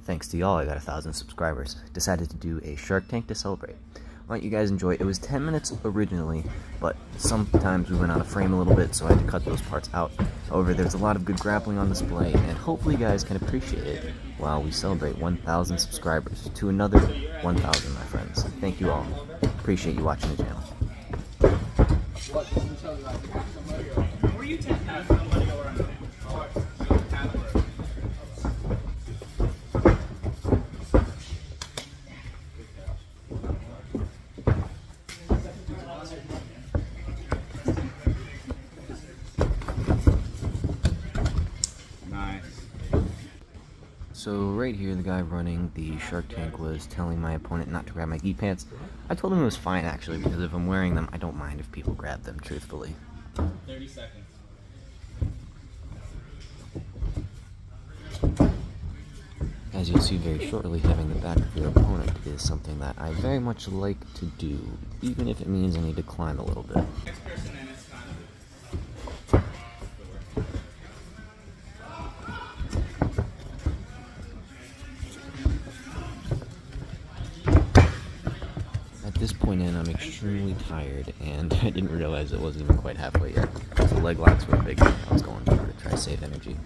thanks to y'all, I got 1,000 subscribers. Decided to do a Shark Tank to celebrate. Why don't you guys enjoy it? It was 10 minutes originally, but sometimes we went out of frame a little bit, so I had to cut those parts out. However, there's a lot of good grappling on display, and hopefully you guys can appreciate it while we celebrate 1,000 subscribers to another 1,000, my friends. Thank you all. Appreciate you watching the channel. So right here, the guy running the Shark Tank was telling my opponent not to grab my gi pants. I told him it was fine actually, because if I'm wearing them, I don't mind if people grab them, truthfully. 30 seconds. As you'll see very shortly, having the back of your opponent is something that I very much like to do, even if it means I need to climb a little bit. At this point in, I'm extremely tired, and I didn't realize it wasn't even quite halfway yet. So leg locks were big. I was going for to try to save energy.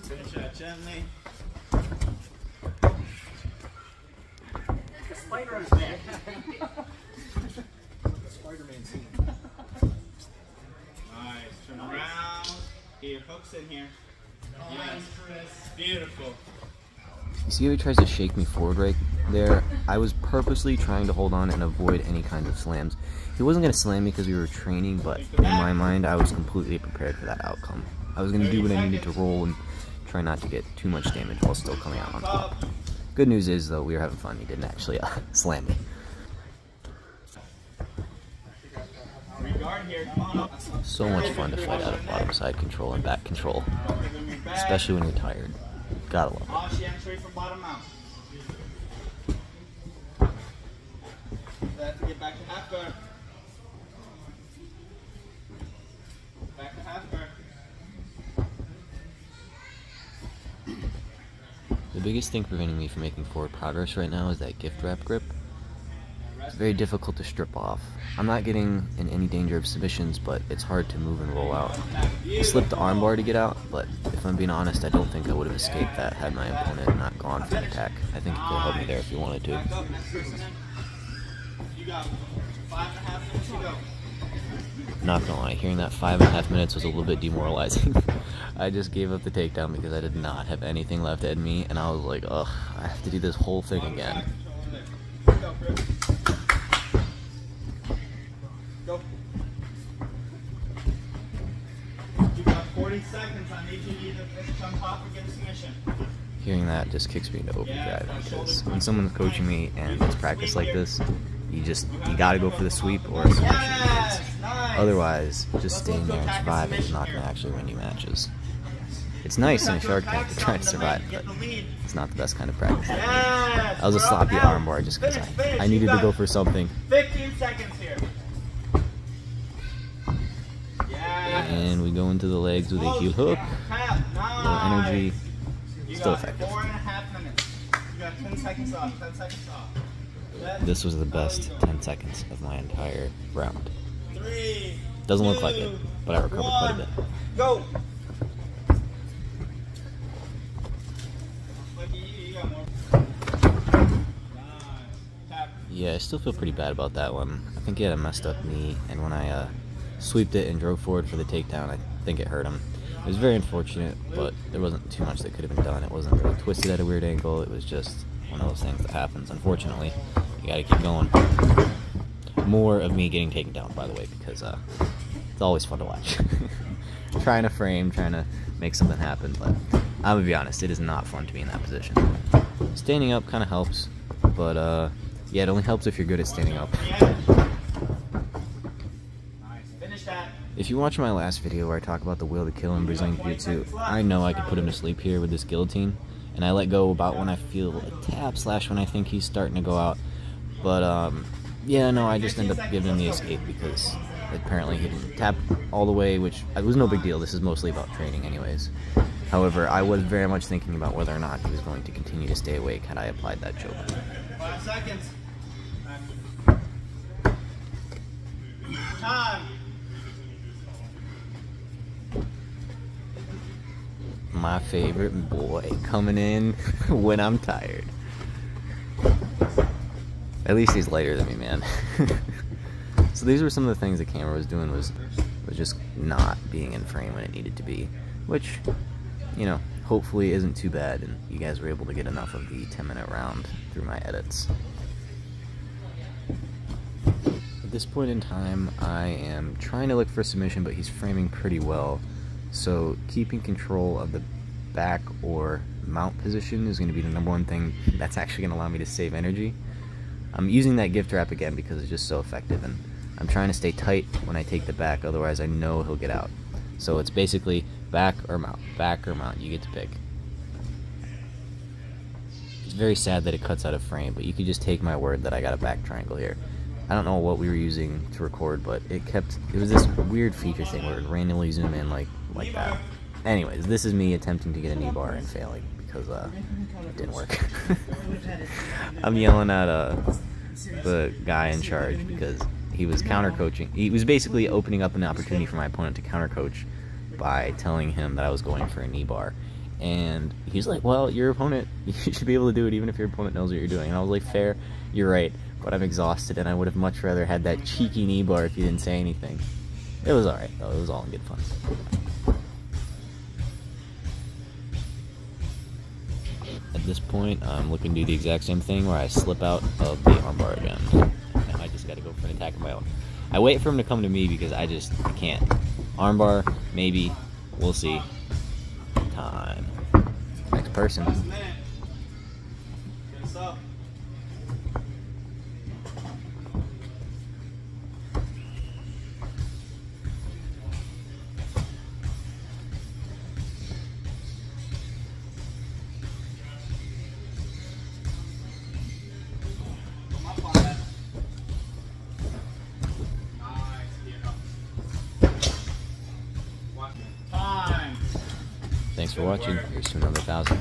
Finish that gently. The spider is there. Spider-Man scene. Nice. Turn around. Get your hooks in here. Yes, Chris. Beautiful. You see how he tries to shake me forward right there? I was purposely trying to hold on and avoid any kinds of slams. He wasn't going to slam me because we were training, but in my mind, I was completely prepared for that outcome. I was going to do what I needed to roll and try not to get too much damage while still coming out on top. Good news is, though, we were having fun. He didn't actually slam me. So much fun to fight out of bottom side control and back control, especially when you're tired. Gotta love it. Straight from bottom out. Have to get back to half guard. Back to half guard. The biggest thing preventing me from making forward progress right now is that gift wrap grip. It's very difficult to strip off. I'm not getting in any danger of submissions, but it's hard to move and roll out. I slipped the armbar to get out, but if I'm being honest, I don't think I would have escaped that had my opponent not gone for an attack. I think he could have helped me there if he wanted to. Not gonna lie, hearing that 5.5 minutes was a little bit demoralizing. I just gave up the takedown because I did not have anything left in me, and I was like, ugh, I have to do this whole thing again. Go. You got 40 seconds. I need you to either jump off or get a submission. Hearing that just kicks me into overdrive, because when someone's coaching me and it's practice like this, you gotta go for the sweep or a submission. Otherwise, just staying there and surviving is not gonna actually win you matches. It's nice in a Shark Tank to try to survive, but it's not the best kind of practice. That was a sloppy armbar just because I needed to go for something. 15 seconds here. And we go into the legs with a heel hook. Low energy. Still effective. 4.5 minutes. You got 10 seconds off. 10 seconds off. This was the best 10 seconds of my entire round. Doesn't look like it, but I recovered quite a bit. Go! Yeah, I still feel pretty bad about that one. I think he had a messed up knee, and when I sweeped it and drove forward for the takedown, I think it hurt him. It was very unfortunate, but there wasn't too much that could have been done. It wasn't really twisted at a weird angle. It was just one of those things that happens, unfortunately. You gotta keep going. More of me getting taken down, by the way, because it's always fun to watch. Trying to frame, trying to make something happen, but I'm gonna be honest, it is not fun to be in that position. Standing up kind of helps, but yeah, it only helps if you're good at standing up. If you watch my last video where I talk about the will to kill in Brazilian Jiu-Jitsu, I know I could put him to sleep here with this guillotine, and I let go about when I feel a tap / when I think he's starting to go out. But yeah, no, I just end up giving him the escape because apparently he didn't tap all the way, which was no big deal. This is mostly about training anyways. However, I was very much thinking about whether or not he was going to continue to stay awake had I applied that choke. 5 seconds. Time. My favorite boy coming in when I'm tired. At least he's lighter than me, man. So these were some of the things the camera was doing, was just not being in frame when it needed to be, which, you know, hopefully isn't too bad, and you guys were able to get enough of the 10-minute round through my edits. At this point in time, I am trying to look for a submission, but he's framing pretty well. So keeping control of the back or mount position is going to be the #1 thing that's actually going to allow me to save energy. I'm using that gift wrap again because it's just so effective, and I'm trying to stay tight when I take the back, otherwise I know he'll get out. So it's basically back or mount, you get to pick. It's very sad that it cuts out of frame, but you could just take my word that I got a back triangle here. I don't know what we were using to record, but it was this weird feature thing where it randomly zoom in like that. Anyways, this is me attempting to get a knee bar and failing because it didn't work. I'm yelling at the guy in charge because he was counter coaching. He was basically opening up an opportunity for my opponent to counter coach by telling him that I was going for a knee bar. And he's like, well, your opponent, you should be able to do it even if your opponent knows what you're doing. And I was like, fair, you're right, but I'm exhausted and I would have much rather had that cheeky knee bar if you didn't say anything. It was alright though, it was all in good fun. At this point, I'm looking to do the exact same thing where I slip out of the armbar again. Now I just gotta go for an attack of my own. I wait for him to come to me because I can't. Armbar, maybe, we'll see. Time. Next person. Last minute. Get us up. Come up on that. Nice. Here, up. Time. Thanks for watching. Here's to another 1,000.